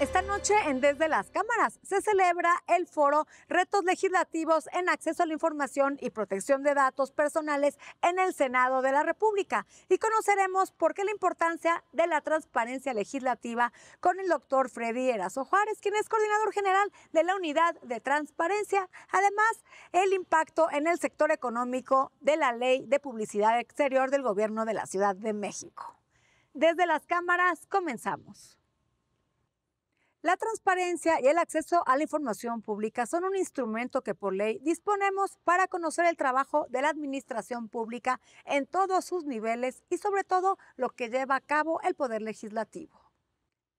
Esta noche en Desde las Cámaras se celebra el foro Retos Legislativos en Acceso a la Información y Protección de Datos Personales en el Senado de la República y conoceremos por qué la importancia de la transparencia legislativa con el doctor Freddy Erazo Juárez, quien es coordinador general de la Unidad de Transparencia. Además, el impacto en el sector económico de la Ley de Publicidad Exterior del Gobierno de la Ciudad de México. Desde las Cámaras comenzamos. La transparencia y el acceso a la información pública son un instrumento que por ley disponemos para conocer el trabajo de la administración pública en todos sus niveles y sobre todo lo que lleva a cabo el Poder Legislativo.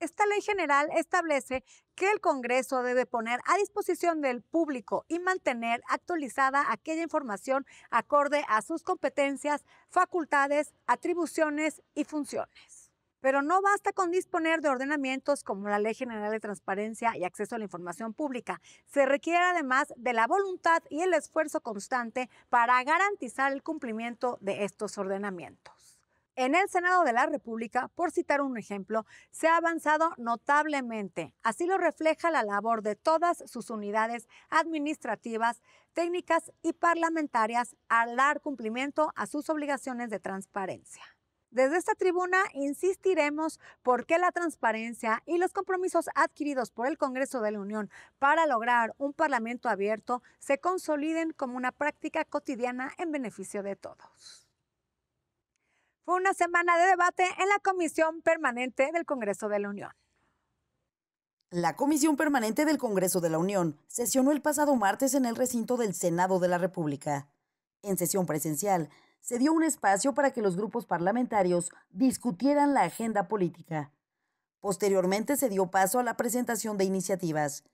Esta ley general establece que el Congreso debe poner a disposición del público y mantener actualizada aquella información acorde a sus competencias, facultades, atribuciones y funciones. Pero no basta con disponer de ordenamientos como la Ley General de Transparencia y Acceso a la Información Pública. Se requiere además de la voluntad y el esfuerzo constante para garantizar el cumplimiento de estos ordenamientos. En el Senado de la República, por citar un ejemplo, se ha avanzado notablemente. Así lo refleja la labor de todas sus unidades administrativas, técnicas y parlamentarias al dar cumplimiento a sus obligaciones de transparencia. Desde esta tribuna insistiremos por qué la transparencia y los compromisos adquiridos por el Congreso de la Unión para lograr un Parlamento abierto se consoliden como una práctica cotidiana en beneficio de todos. Fue una semana de debate en la Comisión Permanente del Congreso de la Unión. La Comisión Permanente del Congreso de la Unión sesionó el pasado martes en el recinto del Senado de la República. En sesión presencial, se dio un espacio para que los grupos parlamentarios discutieran la agenda política. Posteriormente se dio paso a la presentación de iniciativas.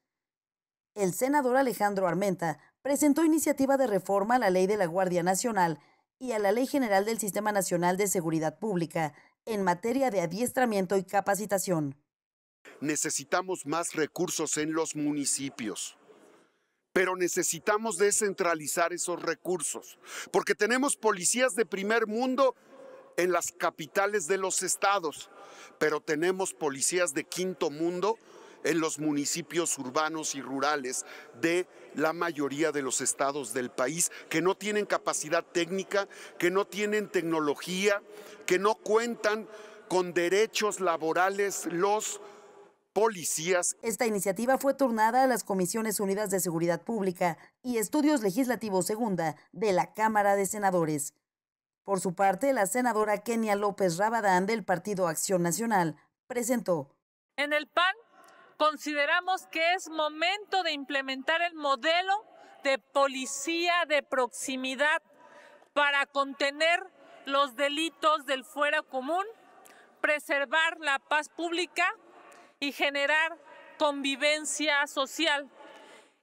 El senador Alejandro Armenta presentó iniciativa de reforma a la Ley de la Guardia Nacional y a la Ley General del Sistema Nacional de Seguridad Pública en materia de adiestramiento y capacitación. Necesitamos más recursos en los municipios. Pero necesitamos descentralizar esos recursos, porque tenemos policías de primer mundo en las capitales de los estados, pero tenemos policías de quinto mundo en los municipios urbanos y rurales de la mayoría de los estados del país, que no tienen capacidad técnica, que no tienen tecnología, que no cuentan con derechos laborales los policías. Esta iniciativa fue turnada a las Comisiones Unidas de Seguridad Pública y Estudios Legislativos Segunda de la Cámara de Senadores. Por su parte, la senadora Kenia López Rabadán del Partido Acción Nacional presentó. En el PAN consideramos que es momento de implementar el modelo de policía de proximidad para contener los delitos del fuero común, preservar la paz pública y generar convivencia social.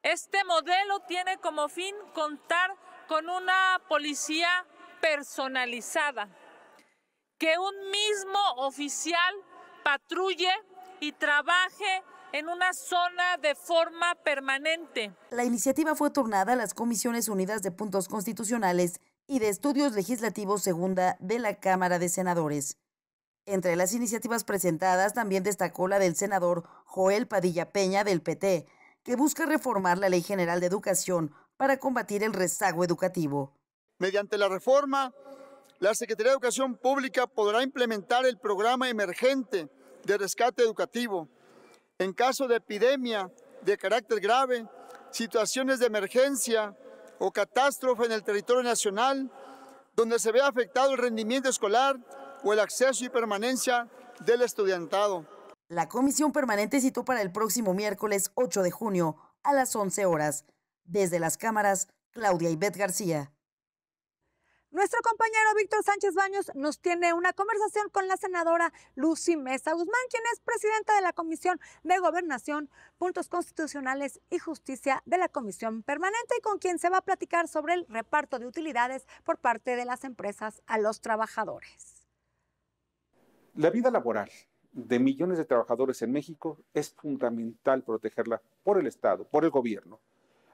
Este modelo tiene como fin contar con una policía personalizada, que un mismo oficial patrulle y trabaje en una zona de forma permanente. La iniciativa fue turnada a las Comisiones Unidas de Puntos Constitucionales y de Estudios Legislativos Segunda de la Cámara de Senadores. Entre las iniciativas presentadas también destacó la del senador Joel Padilla Peña del PT, que busca reformar la Ley General de Educación para combatir el rezago educativo. Mediante la reforma, la Secretaría de Educación Pública podrá implementar el programa emergente de rescate educativo. En caso de epidemia de carácter grave, situaciones de emergencia o catástrofe en el territorio nacional, donde se vea afectado el rendimiento escolar o el acceso y permanencia del estudiantado. La comisión permanente citó para el próximo miércoles 8 de junio a las 11 horas. Desde las cámaras, Claudia Ivette García. Nuestro compañero Víctor Sánchez Baños nos tiene una conversación con la senadora Lucy Mesa Guzmán, quien es presidenta de la Comisión de Gobernación, Puntos Constitucionales y Justicia de la Comisión Permanente, y con quien se va a platicar sobre el reparto de utilidades por parte de las empresas a los trabajadores. La vida laboral de millones de trabajadores en México es fundamental protegerla por el Estado, por el gobierno.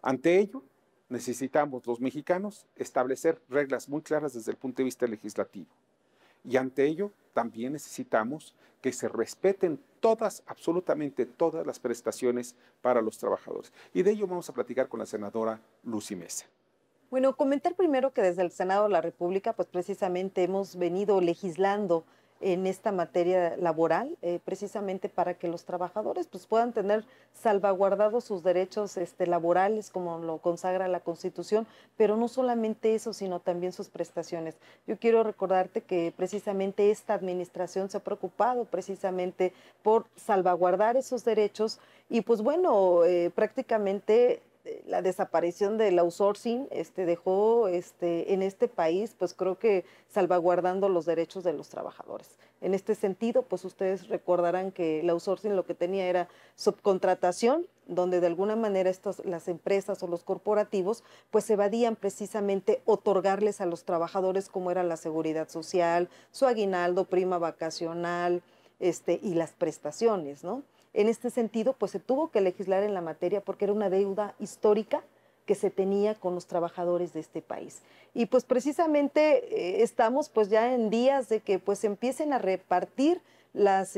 Ante ello, necesitamos los mexicanos establecer reglas muy claras desde el punto de vista legislativo. Y ante ello también necesitamos que se respeten todas, absolutamente todas las prestaciones para los trabajadores. Y de ello vamos a platicar con la senadora Lucy Mesa. Bueno, comentar primero que desde el Senado de la República, pues precisamente hemos venido legislando en esta materia laboral, precisamente para que los trabajadores pues, puedan tener salvaguardados sus derechos laborales, como lo consagra la Constitución, pero no solamente eso, sino también sus prestaciones. Yo quiero recordarte que precisamente esta administración se ha preocupado precisamente por salvaguardar esos derechos y pues bueno, prácticamente la desaparición del outsourcing dejó en este país, pues creo que salvaguardando los derechos de los trabajadores. En este sentido, pues ustedes recordarán que el outsourcing lo que tenía era subcontratación, donde de alguna manera las empresas o los corporativos pues evadían precisamente otorgarles a los trabajadores como era la seguridad social, su aguinaldo, prima vacacional y las prestaciones, ¿no? En este sentido, pues se tuvo que legislar en la materia porque era una deuda histórica que se tenía con los trabajadores de este país. Y pues precisamente estamos pues ya en días de que pues empiecen a repartir las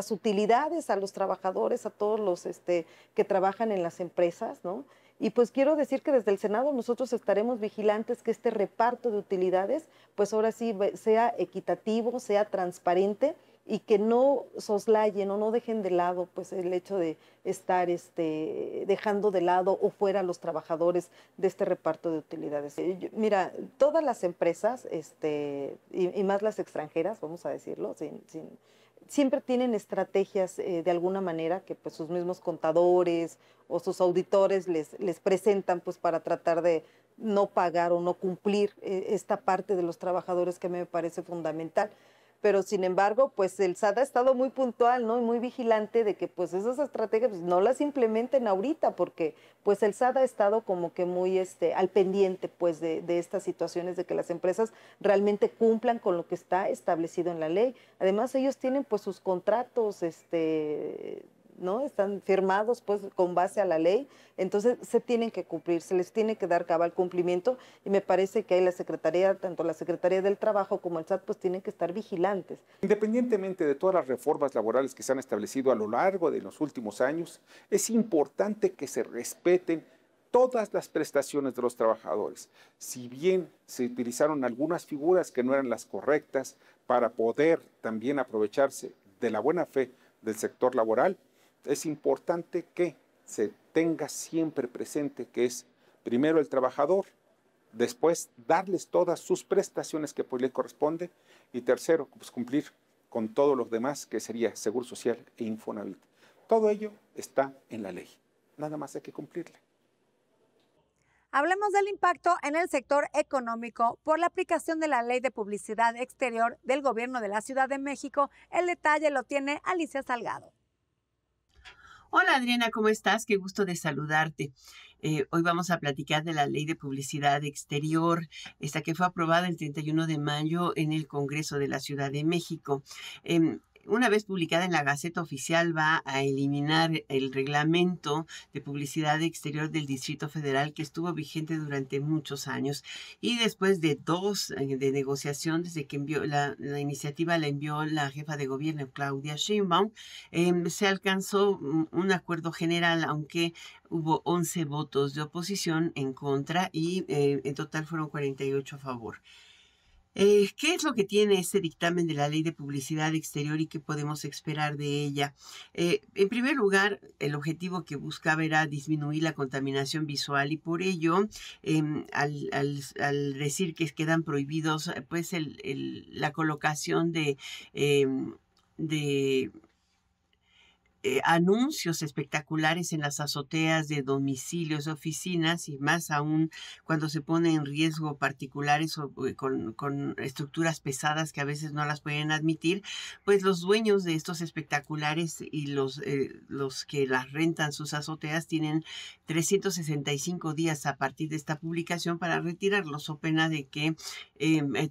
utilidades a los trabajadores, a todos los que trabajan en las empresas, ¿no? Y pues quiero decir que desde el Senado nosotros estaremos vigilantes que este reparto de utilidades pues ahora sí sea equitativo, sea transparente, y que no soslayen o no dejen de lado pues el hecho de estar dejando de lado o fuera a los trabajadores de este reparto de utilidades. Mira, todas las empresas y más las extranjeras, vamos a decirlo, siempre tienen estrategias de alguna manera que pues sus mismos contadores o sus auditores les presentan pues para tratar de no pagar o no cumplir esta parte de los trabajadores que a mí me parece fundamental. Pero sin embargo, pues el SAT ha estado muy puntual, ¿no? Y muy vigilante de que pues esas estrategias pues, no las implementen ahorita, porque pues el SAT ha estado como que muy al pendiente pues de estas situaciones de que las empresas realmente cumplan con lo que está establecido en la ley. Además, ellos tienen pues sus contratos, ¿no? Están firmados pues con base a la ley, entonces se tienen que cumplir, se les tiene que dar cabal cumplimiento y me parece que ahí la Secretaría, tanto la Secretaría del Trabajo como el SAT pues tienen que estar vigilantes. Independientemente de todas las reformas laborales que se han establecido a lo largo de los últimos años, es importante que se respeten todas las prestaciones de los trabajadores. Si bien se utilizaron algunas figuras que no eran las correctas para poder también aprovecharse de la buena fe del sector laboral, es importante que se tenga siempre presente que es primero el trabajador, después darles todas sus prestaciones que pues le corresponde y tercero, pues cumplir con todos los demás que sería Seguro Social e Infonavit. Todo ello está en la ley, nada más hay que cumplirla. Hablemos del impacto en el sector económico por la aplicación de la Ley de Publicidad Exterior del Gobierno de la Ciudad de México. El detalle lo tiene Alicia Salgado. Hola Adriana, ¿cómo estás? Qué gusto de saludarte. Hoy vamos a platicar de la Ley de Publicidad Exterior, esta que fue aprobada el 31 de mayo en el Congreso de la Ciudad de México. Una vez publicada en la Gaceta Oficial, va a eliminar el reglamento de publicidad exterior del Distrito Federal que estuvo vigente durante muchos años. Y después de de negociación, desde que envió la iniciativa la envió la jefa de gobierno, Claudia Sheinbaum, se alcanzó un acuerdo general, aunque hubo 11 votos de oposición en contra y en total fueron 48 a favor. ¿Qué es lo que tiene este dictamen de la Ley de Publicidad Exterior y qué podemos esperar de ella? En primer lugar, el objetivo que buscaba era disminuir la contaminación visual y por ello, al decir que quedan prohibidos pues la colocación de anuncios espectaculares en las azoteas de domicilios, oficinas y más aún cuando se pone en riesgo particulares o con estructuras pesadas que a veces no las pueden admitir, pues los dueños de estos espectaculares y los que las rentan sus azoteas tienen 365 días a partir de esta publicación para retirarlos o pena de que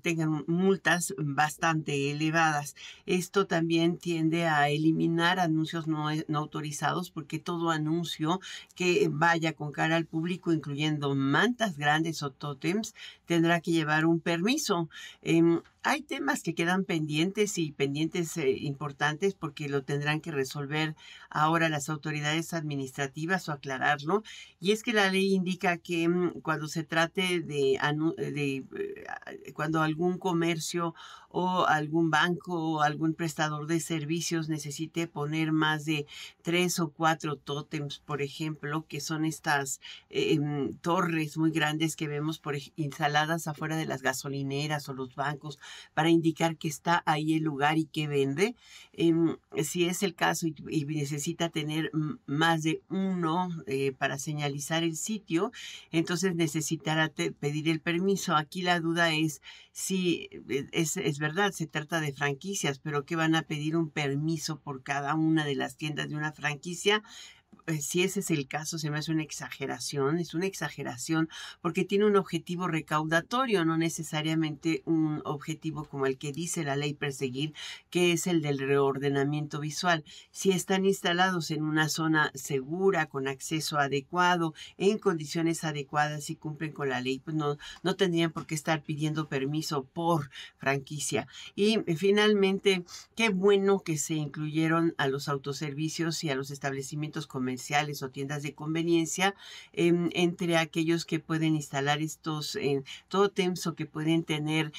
tengan multas bastante elevadas. Esto también tiende a eliminar anuncios no autorizados porque todo anuncio que vaya con cara al público, incluyendo mantas grandes o tótems, tendrá que llevar un permiso. hay temas que quedan pendientes y pendientes importantes porque lo tendrán que resolver ahora las autoridades administrativas o aclararlo. Y es que la ley indica que cuando se trate cuando algún comercio o algún banco o algún prestador de servicios necesite poner más de 3 o 4 tótems, por ejemplo, que son estas torres muy grandes que vemos instaladas afuera de las gasolineras o los bancos para indicar que está ahí el lugar y que vende. Si es el caso y necesita tener más de uno para señalizar el sitio, entonces necesitará pedir el permiso. Aquí la duda es si es verdad, se trata de franquicias, pero ¿qué van a pedir un permiso por cada una de las tiendas de una franquicia? Si ese es el caso, se me hace una exageración, es una exageración porque tiene un objetivo recaudatorio, no necesariamente un objetivo como el que dice la ley perseguir, que es el del reordenamiento visual. Si están instalados en una zona segura, con acceso adecuado, en condiciones adecuadas y cumplen con la ley, pues no tendrían por qué estar pidiendo permiso por franquicia. Y finalmente, qué bueno que se incluyeron a los autoservicios y a los establecimientos comerciales o tiendas de conveniencia entre aquellos que pueden instalar estos tótems o que pueden tener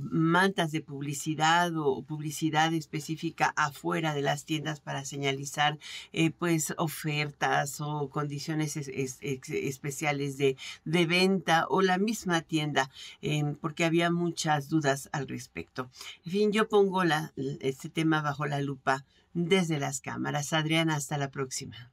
mantas de publicidad o publicidad específica afuera de las tiendas para señalizar pues ofertas o condiciones especiales de venta o la misma tienda, porque había muchas dudas al respecto. En fin, yo pongo este tema bajo la lupa desde las cámaras. Adriana, hasta la próxima.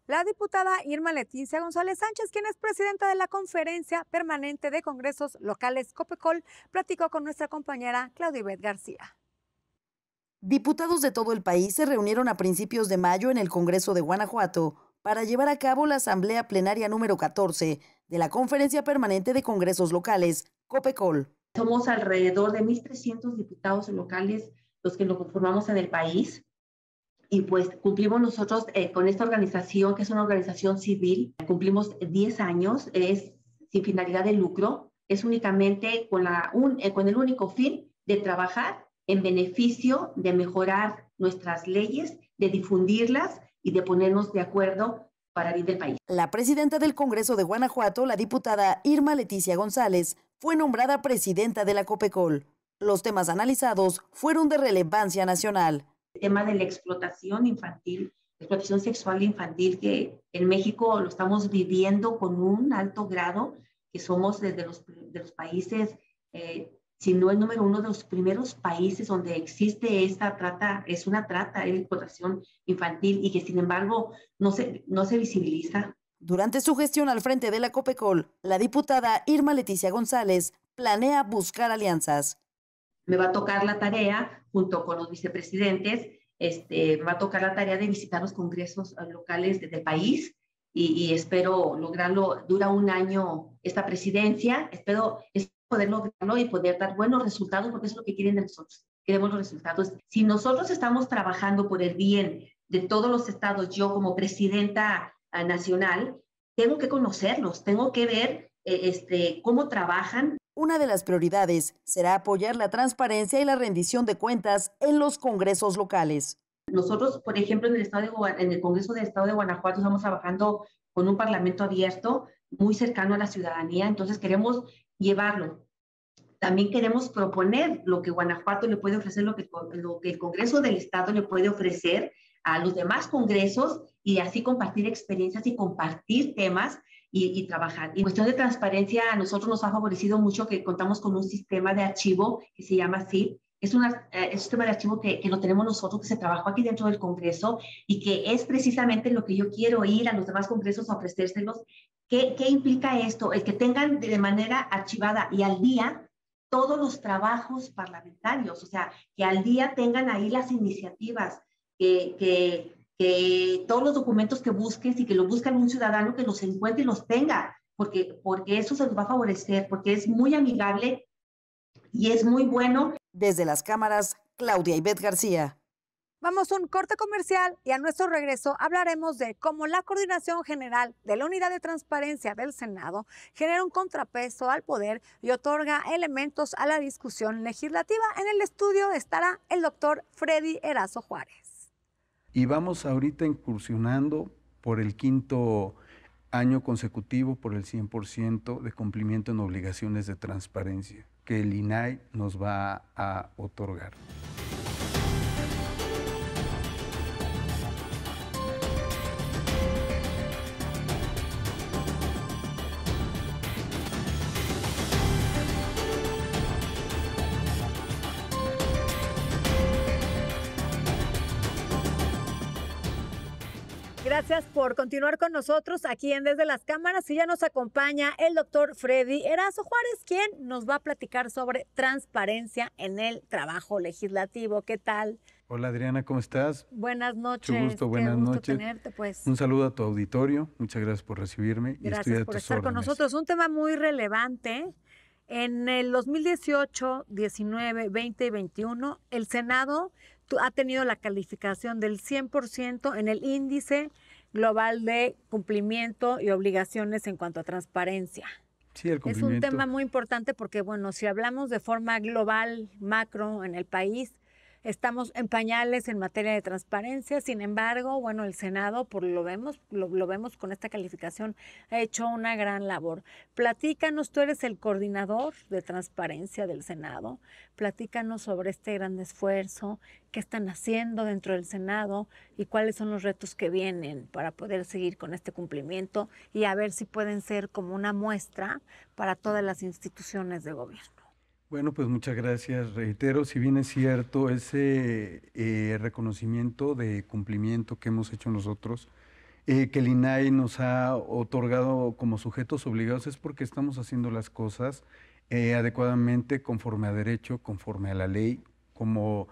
La diputada Irma Leticia González Sánchez, quien es presidenta de la Conferencia Permanente de Congresos Locales COPECOL, platicó con nuestra compañera Claudia Ivette García. Diputados de todo el país se reunieron a principios de mayo en el Congreso de Guanajuato para llevar a cabo la Asamblea Plenaria número 14 de la Conferencia Permanente de Congresos Locales COPECOL. Somos alrededor de 1,300 diputados locales los que lo conformamos en el país. Y pues cumplimos nosotros con esta organización, que es una organización civil, cumplimos 10 años, es sin finalidad de lucro, es únicamente con el único fin de trabajar en beneficio de mejorar nuestras leyes, de difundirlas y de ponernos de acuerdo para el bien del país. La presidenta del Congreso de Guanajuato, la diputada Irma Leticia González, fue nombrada presidenta de la COPECOL. Los temas analizados fueron de relevancia nacional. El tema de la explotación infantil, explotación sexual infantil, que en México lo estamos viviendo con un alto grado, que somos de los países, si no el número uno de los primeros países donde existe esta trata, es explotación infantil y que sin embargo no se visibiliza. Durante su gestión al frente de la COPECOL, la diputada Irma Leticia González planea buscar alianzas. Me va a tocar la tarea, junto con los vicepresidentes, me va a tocar la tarea de visitar los congresos locales del país y espero lograrlo. Dura un año esta presidencia, espero poder lograrlo y poder dar buenos resultados, porque eso es lo que quieren de nosotros. Queremos los resultados. Si nosotros estamos trabajando por el bien de todos los estados, yo como presidenta nacional, tengo que conocerlos, tengo que ver cómo trabajan. Una de las prioridades será apoyar la transparencia y la rendición de cuentas en los congresos locales. Nosotros, por ejemplo, en el Congreso del Estado de Guanajuato estamos trabajando con un parlamento abierto, muy cercano a la ciudadanía, entonces queremos llevarlo. También queremos proponer lo que Guanajuato le puede ofrecer, lo que el Congreso del Estado le puede ofrecer a los demás congresos y así compartir experiencias y compartir temas y trabajar. En cuestión de transparencia, a nosotros nos ha favorecido mucho que contamos con un sistema de archivo que se llama SID. Es un sistema de archivo que lo tenemos nosotros, que se trabajó aquí dentro del Congreso y que es precisamente lo que yo quiero ir a los demás congresos a ofrecérselos. ¿Qué implica esto? El que tengan de manera archivada y al día todos los trabajos parlamentarios, o sea, que al día tengan ahí las iniciativas, que todos los documentos que busques y que lo busque algún ciudadano que los encuentre y los tenga, porque eso se los va a favorecer, porque es muy amigable y es muy bueno. Desde las cámaras, Claudia Ivette García. Vamos a un corte comercial y a nuestro regreso hablaremos de cómo la Coordinación General de la Unidad de Transparencia del Senado genera un contrapeso al poder y otorga elementos a la discusión legislativa. En el estudio estará el doctor Freddy Erazo Juárez. Y vamos ahorita incursionando por el 5º año consecutivo por el 100% de cumplimiento en obligaciones de transparencia que el INAI nos va a otorgar. Gracias por continuar con nosotros aquí en Desde las Cámaras y ya nos acompaña el doctor Freddy Erazo Juárez, quien nos va a platicar sobre transparencia en el trabajo legislativo. ¿Qué tal? Hola Adriana, ¿cómo estás? Buenas noches. Mucho gusto, buenas noches. Tenerte, pues. Un saludo a tu auditorio, muchas gracias por recibirme. Gracias por estar con nosotros. Un tema muy relevante. En el 2018, 19, 20 y 21, el Senado ha tenido la calificación del 100% en el índice global de cumplimiento y obligaciones en cuanto a transparencia. Sí, el cumplimiento. Es un tema muy importante porque, bueno, si hablamos de forma global, macro en el país, estamos en pañales en materia de transparencia. Sin embargo, bueno, el Senado, por lo vemos con esta calificación, ha hecho una gran labor. Platícanos, tú eres el coordinador de transparencia del Senado. Platícanos sobre este gran esfuerzo, qué están haciendo dentro del Senado y cuáles son los retos que vienen para poder seguir con este cumplimiento y a ver si pueden ser como una muestra para todas las instituciones de gobierno. Bueno, pues muchas gracias. Reitero, si bien es cierto, ese reconocimiento de cumplimiento que hemos hecho nosotros, que el INAI nos ha otorgado como sujetos obligados, es porque estamos haciendo las cosas adecuadamente, conforme a derecho, conforme a la ley, como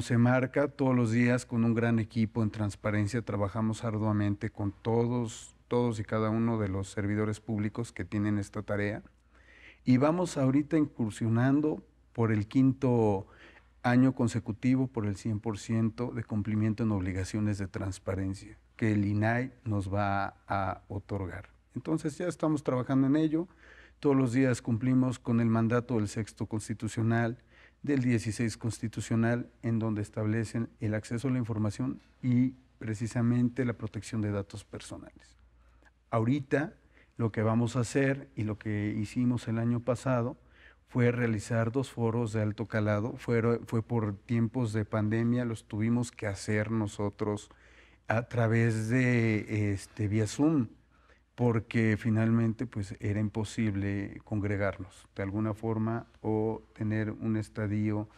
se marca todos los días con un gran equipo en transparencia. Trabajamos arduamente con todos y cada uno de los servidores públicos que tienen esta tarea. Y vamos ahorita incursionando por el 5º año consecutivo por el 100% de cumplimiento en obligaciones de transparencia que el INAI nos va a otorgar. Entonces ya estamos trabajando en ello. Todos los días cumplimos con el mandato del 6º constitucional, del 16 constitucional, en donde establecen el acceso a la información y precisamente la protección de datos personales. Ahorita lo que vamos a hacer y lo que hicimos el año pasado fue realizar 2 foros de alto calado. Fue por tiempos de pandemia, los tuvimos que hacer nosotros a través de vía Zoom, porque finalmente pues era imposible congregarnos de alguna forma o tener un estadio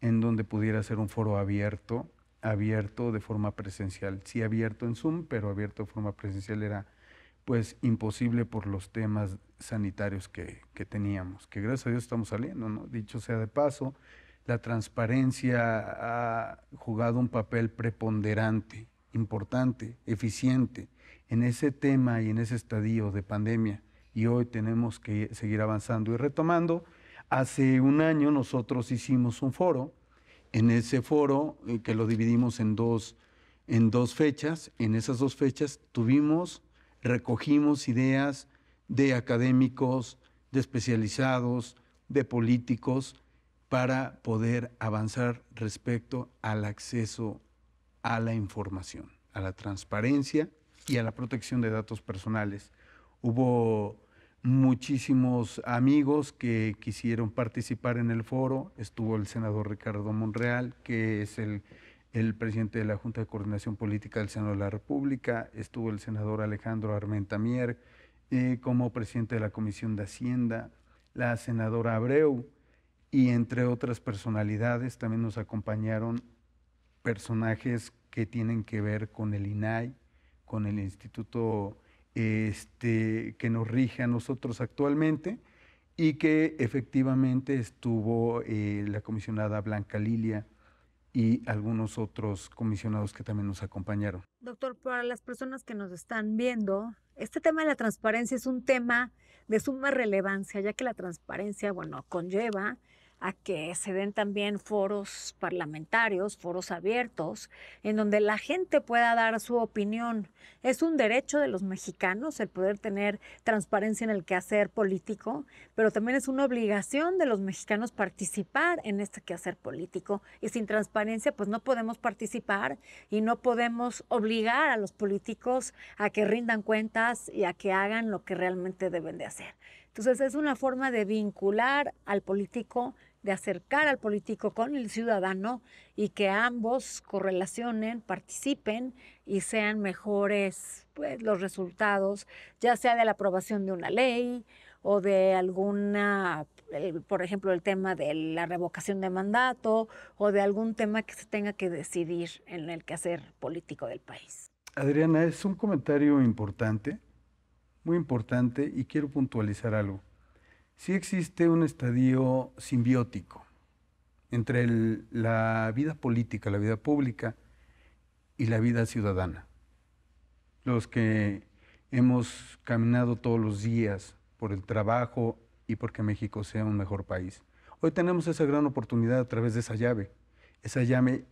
en donde pudiera ser un foro abierto de forma presencial. Sí abierto en Zoom, pero abierto de forma presencial era pues imposible por los temas sanitarios que teníamos, que gracias a Dios estamos saliendo, ¿no? Dicho sea de paso, la transparencia ha jugado un papel preponderante, importante, eficiente en ese tema y en ese estadio de pandemia, y hoy tenemos que seguir avanzando y retomando. Hace un año nosotros hicimos un foro. En ese foro, que lo dividimos en dos fechas, en esas 2 fechas recogimos ideas de académicos, de especializados, de políticos, para poder avanzar respecto al acceso a la información, a la transparencia y a la protección de datos personales. Hubo muchísimos amigos que quisieron participar en el foro. Estuvo el senador Ricardo Monreal, que es el presidente de la Junta de Coordinación Política del Senado de la República. Estuvo el senador Alejandro Armenta Mier como presidente de la Comisión de Hacienda, la senadora Abreu, y entre otras personalidades también nos acompañaron personajes que tienen que ver con el INAI, con el instituto que nos rige a nosotros actualmente, y que efectivamente estuvo la comisionada Blanca Lilia y algunos otros comisionados que también nos acompañaron. Doctor, para las personas que nos están viendo, este tema de la transparencia es un tema de suma relevancia, ya que la transparencia, bueno, conlleva a que se den también foros parlamentarios, foros abiertos, en donde la gente pueda dar su opinión. Es un derecho de los mexicanos el poder tener transparencia en el quehacer político, pero también es una obligación de los mexicanos participar en este quehacer político. Y sin transparencia, pues no podemos participar y no podemos obligar a los políticos a que rindan cuentas y a que hagan lo que realmente deben de hacer. Entonces es una forma de vincular al político, de acercar al político con el ciudadano y que ambos correlacionen, participen y sean mejores, pues, los resultados, ya sea de la aprobación de una ley o de alguna, por ejemplo, el tema de la revocación de mandato o de algún tema que se tenga que decidir en el quehacer político del país. Adriana, es un comentario importante, muy importante, y quiero puntualizar algo. Sí existe un estadio simbiótico entre la vida política, la vida pública y la vida ciudadana. Los que hemos caminado todos los días por el trabajo y porque México sea un mejor país. Hoy tenemos esa gran oportunidad a través de esa llave. Esa llave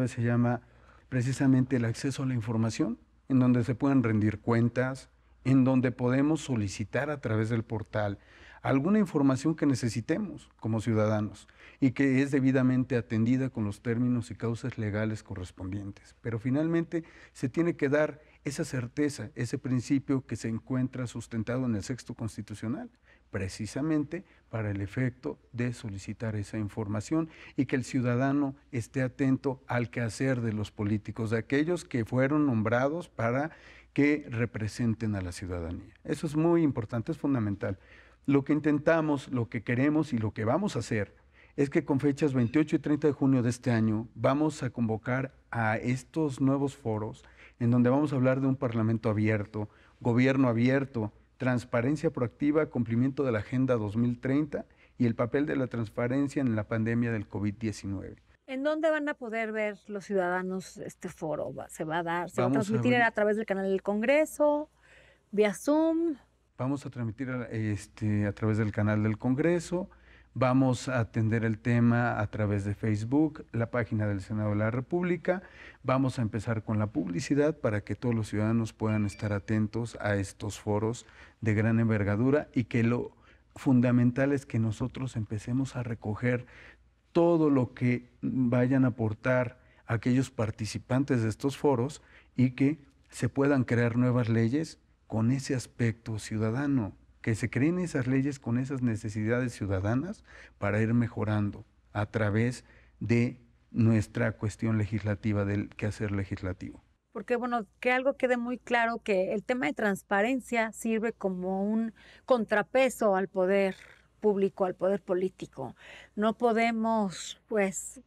se llama precisamente el acceso a la información, en donde se pueden rendir cuentas, en donde podemos solicitar a través del portal alguna información que necesitemos como ciudadanos y que es debidamente atendida con los términos y causas legales correspondientes. Pero finalmente se tiene que dar esa certeza, ese principio que se encuentra sustentado en el 6º constitucional, precisamente para el efecto de solicitar esa información y que el ciudadano esté atento al quehacer de los políticos, de aquellos que fueron nombrados para que representen a la ciudadanía. Eso es muy importante, es fundamental. Lo que intentamos, lo que queremos y lo que vamos a hacer es que con fechas 28 y 30 de junio de este año vamos a convocar a estos nuevos foros en donde vamos a hablar de un parlamento abierto, gobierno abierto, transparencia proactiva, cumplimiento de la Agenda 2030 y el papel de la transparencia en la pandemia del COVID-19. ¿En dónde van a poder ver los ciudadanos este foro? ¿Se va a dar? ¿Se va a transmitir a través del canal del Congreso? ¿Vía Zoom? Vamos a transmitir a través del canal del Congreso, vamos a atender el tema a través de Facebook, la página del Senado de la República, vamos a empezar con la publicidad para que todos los ciudadanos puedan estar atentos a estos foros de gran envergadura y que lo fundamental es que nosotros empecemos a recoger todo lo que vayan a aportar aquellos participantes de estos foros y que se puedan crear nuevas leyes con ese aspecto ciudadano, que se creen esas leyes con esas necesidades ciudadanas para ir mejorando a través de nuestra cuestión legislativa, del quehacer legislativo. Porque, bueno, que algo quede muy claro, que el tema de transparencia sirve como un contrapeso al poder público, al poder político. No podemos, pues,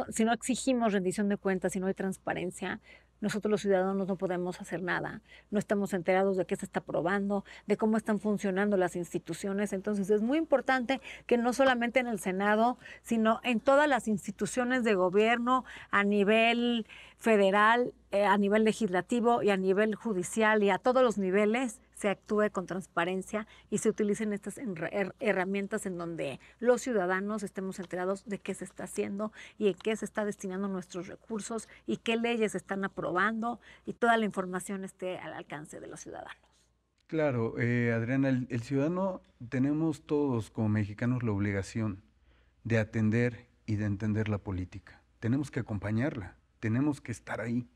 si no exigimos rendición de cuentas, si no hay transparencia, nosotros los ciudadanos no podemos hacer nada, no estamos enterados de qué se está aprobando, de cómo están funcionando las instituciones. Entonces es muy importante que no solamente en el Senado, sino en todas las instituciones de gobierno a nivel federal, a nivel legislativo y a nivel judicial y a todos los niveles se actúe con transparencia y se utilicen estas herramientas en donde los ciudadanos estemos enterados de qué se está haciendo y en qué se está destinando nuestros recursos y qué leyes se están aprobando y toda la información esté al alcance de los ciudadanos. Claro, Adriana, el ciudadano, tenemos todos como mexicanos la obligación de atender y de entender la política. Tenemos que acompañarla, tenemos que estar ahí,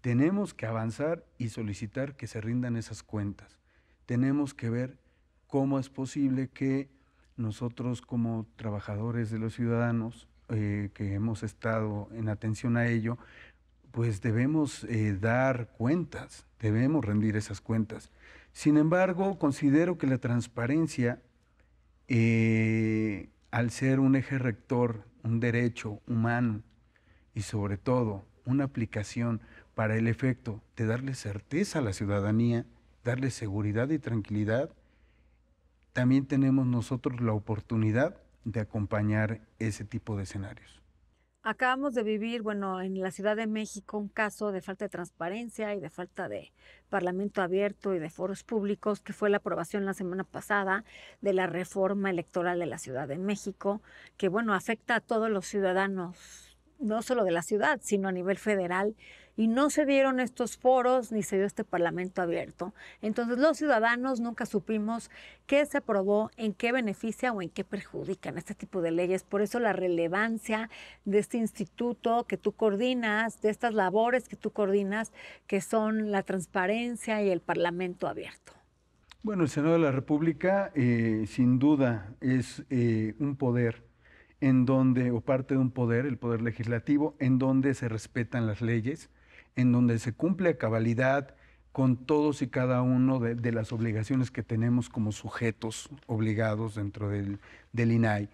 tenemos que avanzar y solicitar que se rindan esas cuentas. Tenemos que ver cómo es posible que nosotros como trabajadores de los ciudadanos que hemos estado en atención a ello, pues debemos dar cuentas, debemos rendir esas cuentas. Sin embargo, considero que la transparencia, al ser un eje rector, un derecho humano y sobre todo una aplicación para el efecto de darle certeza a la ciudadanía, darle seguridad y tranquilidad, también tenemos nosotros la oportunidad de acompañar ese tipo de escenarios. Acabamos de vivir, bueno, en la Ciudad de México un caso de falta de transparencia y de falta de parlamento abierto y de foros públicos, que fue la aprobación la semana pasada de la reforma electoral de la Ciudad de México, que, bueno, afecta a todos los ciudadanos, no solo de la ciudad, sino a nivel federal, y no se dieron estos foros ni se dio este parlamento abierto. Entonces los ciudadanos nunca supimos qué se aprobó, en qué beneficia o en qué perjudican este tipo de leyes. Por eso la relevancia de este instituto que tú coordinas, de estas labores que tú coordinas, que son la transparencia y el parlamento abierto. Bueno, el Senado de la República sin duda es un poder en donde, o parte de un poder, el poder legislativo, en donde se respetan las leyes, en donde se cumple a cabalidad con todos y cada uno de las obligaciones que tenemos como sujetos obligados dentro del INAI.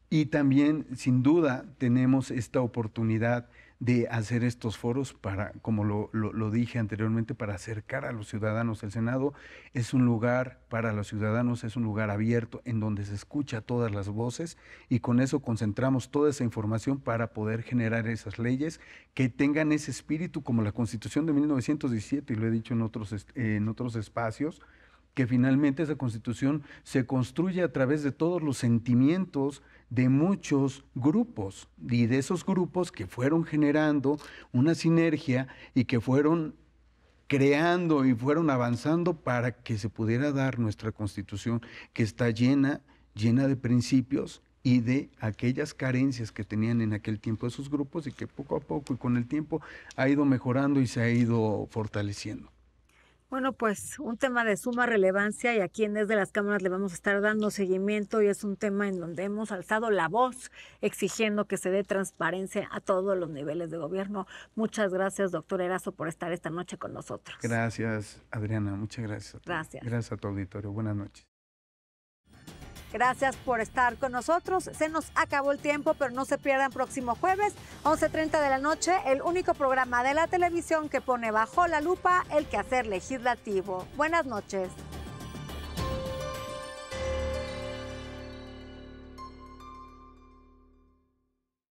Y también, sin duda, tenemos esta oportunidad de hacer estos foros para, como lo dije anteriormente, para acercar a los ciudadanos. El Senado es un lugar para los ciudadanos, es un lugar abierto en donde se escucha todas las voces y con eso concentramos toda esa información para poder generar esas leyes que tengan ese espíritu como la Constitución de 1917, y lo he dicho en otros espacios, que finalmente esa Constitución se construye a través de todos los sentimientos de muchos grupos y de esos grupos que fueron generando una sinergia y que fueron creando y fueron avanzando para que se pudiera dar nuestra Constitución, que está llena de principios y de aquellas carencias que tenían en aquel tiempo esos grupos y que poco a poco y con el tiempo ha ido mejorando y se ha ido fortaleciendo. Bueno, pues un tema de suma relevancia y aquí en Desde las Cámaras le vamos a estar dando seguimiento y es un tema en donde hemos alzado la voz exigiendo que se dé transparencia a todos los niveles de gobierno. Muchas gracias, doctor Erazo, por estar esta noche con nosotros. Gracias, Adriana, muchas gracias. Gracias. Gracias a tu auditorio, buenas noches. Gracias por estar con nosotros. Se nos acabó el tiempo, pero no se pierdan próximo jueves, 11:30 de la noche, el único programa de la televisión que pone bajo la lupa el quehacer legislativo. Buenas noches.